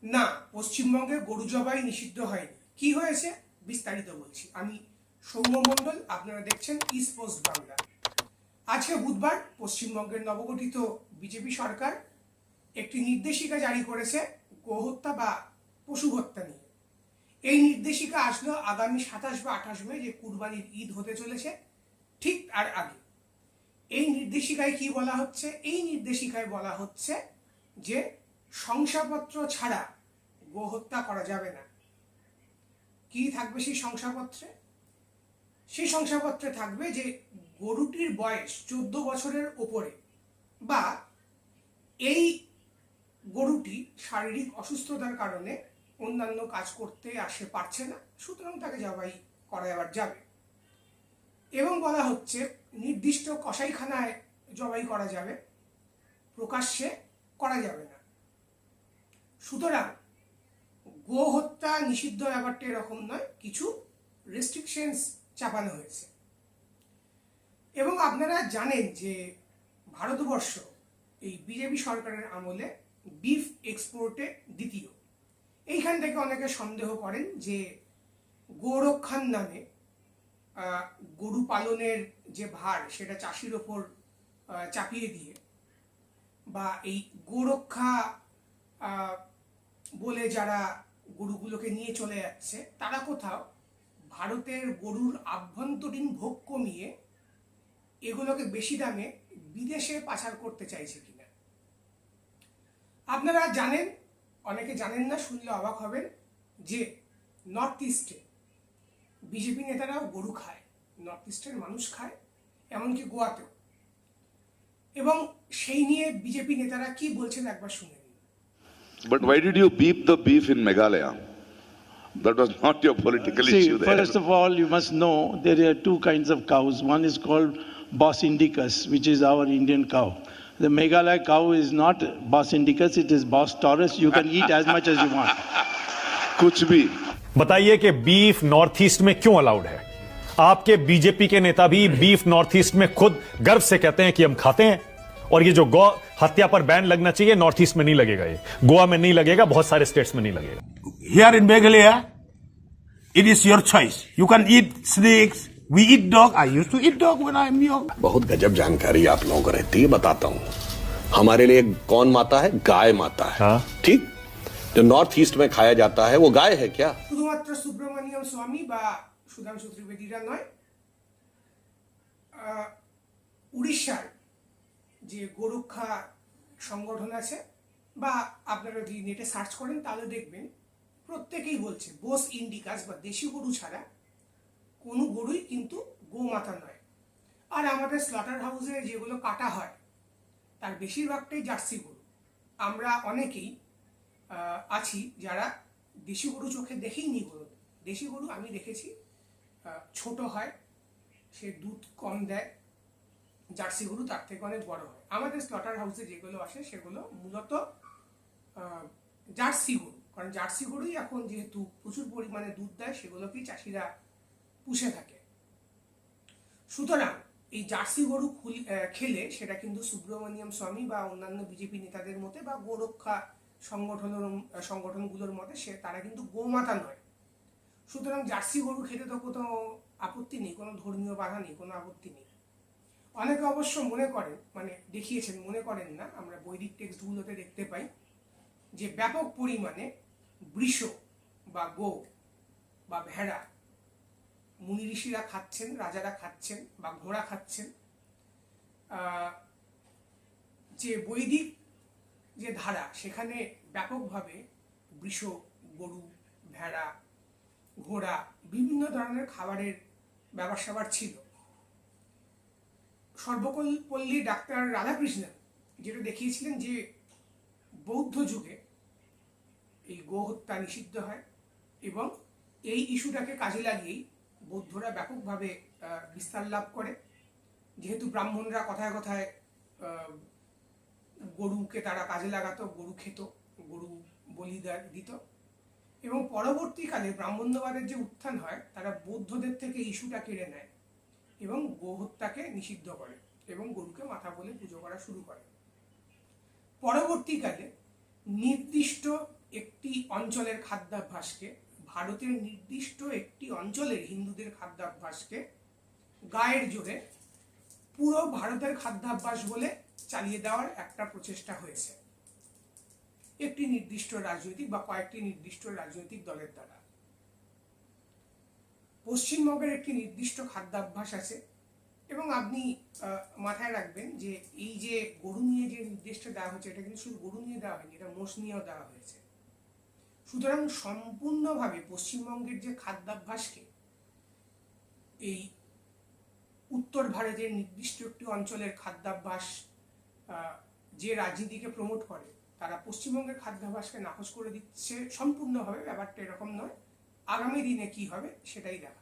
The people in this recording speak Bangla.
না, পশ্চিমবঙ্গে গরু জবাই নিষিদ্ধ হয়নি। কি হয়েছে বিস্তারিত বলছি। আমি সৌম্য মণ্ডল, আপনারা দেখছেন ইস্ট পোস্ট বাংলা। আজকে বুধবার পশ্চিমবঙ্গের নবগঠিত বিজেপি সরকার একটি নির্দেশিকা জারি করেছে গোহত্যা বা পশু হত্যা নিয়ে। এই নির্দেশিকা আসলো আগামী 27 বা 28 মে, যে কুরবানির ঈদ হতে চলেছে ঠিক তার আগে। এই নির্দেশিকায় কি বলা হচ্ছে? এই নির্দেশিকায় বলা হচ্ছে যে শংসাপত্র ছাড়া গোহত্যা করা যাবে না। কি থাকবে সেই শংসাপত্রে? সেই শংসাপত্রে থাকবে যে গরুটির বয়স 14 বছরের ওপরে, বা এই গরুটি শারীরিক অসুস্থতার কারণে অন্যান্য কাজ করতে আসে পারছে না, সুতরাং তাকে জবাই করা আবার যাবে। এবং বলা হচ্ছে নির্দিষ্ট কসাইখানায় জবাই করা যাবে, প্রকাশ্যে করা যাবে না। সুতরাং গো হত্যা নিষিদ্ধ ব্যাপারটা এরকম নয়, কিছু রেস্ট্রিকশনস চাপানো হয়েছে। এবং আপনারা জানেন যে ভারতবর্ষ এই বিজেপি সরকারের আমলে বিফ এক্সপোর্টে দ্বিতীয়। এইখান থেকে অনেকে সন্দেহ করেন যে গোরক্ষার নামে গরু পালনের যে ভার সেটা চাষির ওপর চাপিয়ে দিয়ে, বা এই গোরক্ষা বলে যারা গরুগুলোকে নিয়ে চলে যাচ্ছে, তারা কোথাও ভারতের গরুর আভ্যন্তরীণ ভোগ কমিয়ে এগুলোকে বেশি দামে বিদেশে পাচার করতে চাইছে কিনা। আপনারা জানেন, অনেকে জানেন না, শুনলে অবাক হবেন, যে নর্থ ইস্টে বিজেপি নেতারাও গরু খায়, নর্থ ইস্টের মানুষ খায়, এমনকি গোয়াতেও। এবং সেই নিয়ে বিজেপি নেতারা কি বলছেন একবার শুনে নিন। But why did you beep the beef in Meghalaya? That was not your political issue there. First of all, you must know there are two kinds of cows. One is called Bos indicus, which is our Indian cow. The Meghalaya cow is not Bos indicus, it is Bos taurus. You can eat as much as you want. कुछ भी बताइए कि बीफ नॉर्थ ईस्ट में क्यों अलाउड है? आपके बीजेपी के नेता भी बीफ नॉर्थ ईस्ट में खुद गर्व से कहते हैं कि हम खाते हैं, और ये जो गौ हत्या पर बैन लगना चाहिए, नॉर्थ ईस्ट में नहीं लगेगा, ये गोवा में नहीं लगेगा, बहुत सारे स्टेट्स में नहीं लगेगा। Here in Meghalaya, it is your choice. You can eat snakes. We eat dog. I used to eat dog when I am young. बहुत गजब जानकारी आप लोगों को रहती है, बताता हूँ। हमारे लिए कौन माता है? गाय माता है। हाँ? ठीक। जो नॉर्थ ईस्ट में खाया जाता है वो गाय है क्या? শুধুমাত্র সুব্রমণিয়ম স্বামী বা সুধাংশু ত্রিবেদীরা নয়, উড়িষ্যার যে গোরক্ষা সংগঠন আছে, বা আপনারা যদি নেটে সার্চ করেন তাহলে দেখবেন প্রত্যেকেই বলছে বোস ইন্ডিকাস বা দেশি গরু ছাড়া কোনো গরুই কিন্তু গোমাতা নয়। আর আমাদের স্লটার হাউসে যেগুলো কাটা হয় তার বেশিরভাগটাই জার্সি গরু। আমরা অনেকেই আছি যারা দেশি গরু চোখে দেখেই নি গরু। দেশি গরু আমি দেখেছি ছোট হয়, সে দুধ কম দেয়, জার্সি গরু তার থেকে অনেক বড় হয়। আমাদের স্লটার হাউসে যেগুলো আসে সেগুলো মূলত জার্সি গরু, কারণ জার্সি গরুই এখন যেহেতু প্রচুর পরিমাণে দুধ দেয়, সেগুলোকেই চাষিরা পুষে থাকে। সুতরাং এই জার্সি গরু খেলে সেটা কিন্তু সুব্রমণিয়ম স্বামী বা অন্যান্য বিজেপি নেতাদের মতে বা গোরক্ষা সংগঠনগুলোর মতে তারা কিন্তু গোমাতা নয়। সুতরাং জার্সি গরু খেতে তো কোনো আপত্তি নেই, কোনো ধর্মীয় বাধা নেই, কোনো আপত্তি নেই। অনেকে অবশ্য মনে করেন, মানে দেখিয়েছেন, মনে করেন না, আমরা বৈদিক টেক্সটগুলোতে দেখতে পাই যে ব্যাপক পরিমাণে বৃষ বা গো বা ভেড়া মুনি ঋষিরা খাচ্ছেন, রাজারা খাচ্ছেন, বা ঘোড়া খাচ্ছেন। যে বৈদিক যে ধারা, সেখানে ব্যাপকভাবে বৃষ, গরু, ভেড়া, ঘোড়া, বিভিন্ন ধরনের খাবারের ব্যাপার স্যাপার ছিল। সর্বপল্লী ডাক্তার রাধাকৃষ্ণন যেটা দেখিয়েছিলেন যে বৌদ্ধ যুগে এই গো হত্যা নিষিদ্ধ হয়, এবং এই ইস্যুটাকে কাজে লাগিয়েই বৌদ্ধরা ব্যাপকভাবে বিস্তার লাভ করে। যেহেতু ব্রাহ্মণরা কথায় কথায় গরুকে তারা কাজে লাগাতো, গরু খেত, গরু বলি দিত, এবং পরবর্তীকালে ব্রাহ্মণ্যবাদের যে উত্থান হয়, তারা বৌদ্ধদের থেকে ইস্যুটা কেড়ে নেয় এবং গো হত্যাকে নিষিদ্ধ করে এবং গরুকে মাথা বলে পুজো করা শুরু করে। পরবর্তীকালে নির্দিষ্ট একটি অঞ্চলের খাদ্যাভ্যাসকে, ভারতের নির্দিষ্ট একটি অঞ্চলের হিন্দুদের খাদ্যাভ্যাসকে গায়ের জোরে পুরো ভারতের খাদ্যাভ্যাস বলে চালিয়ে দেওয়ার একটা প্রচেষ্টা হয়েছে একটি নির্দিষ্ট রাজনৈতিক বা কয়েকটি নির্দিষ্ট রাজনৈতিক দলের দ্বারা। পশ্চিমবঙ্গের একটি নির্দিষ্ট খাদ্যাভ্যাস আছে এবং আপনি মাথায় রাখবেন যে এই যে গরু নিয়ে যে নির্দেশটা দেওয়া হয়েছে, এটা কিন্তু শুধু গরু নিয়ে দেওয়া হয়নি, এটা মোষ নিয়েও দেওয়া হয়েছে। সুতরাং সম্পূর্ণভাবে পশ্চিমবঙ্গের যে খাদ্যাভ্যাসকে এই উত্তর ভারতের নির্দিষ্ট একটি অঞ্চলের খাদ্যাভ্যাস যে রাজনীতিকে প্রমোট করে, তারা পশ্চিমবঙ্গের খাদ্যাভ্যাসকে নাকচ করে দিচ্ছে সম্পূর্ণভাবে। ব্যাপারটা এরকম নয়, আগামী দিনে কি হবে সেটাই দেখা।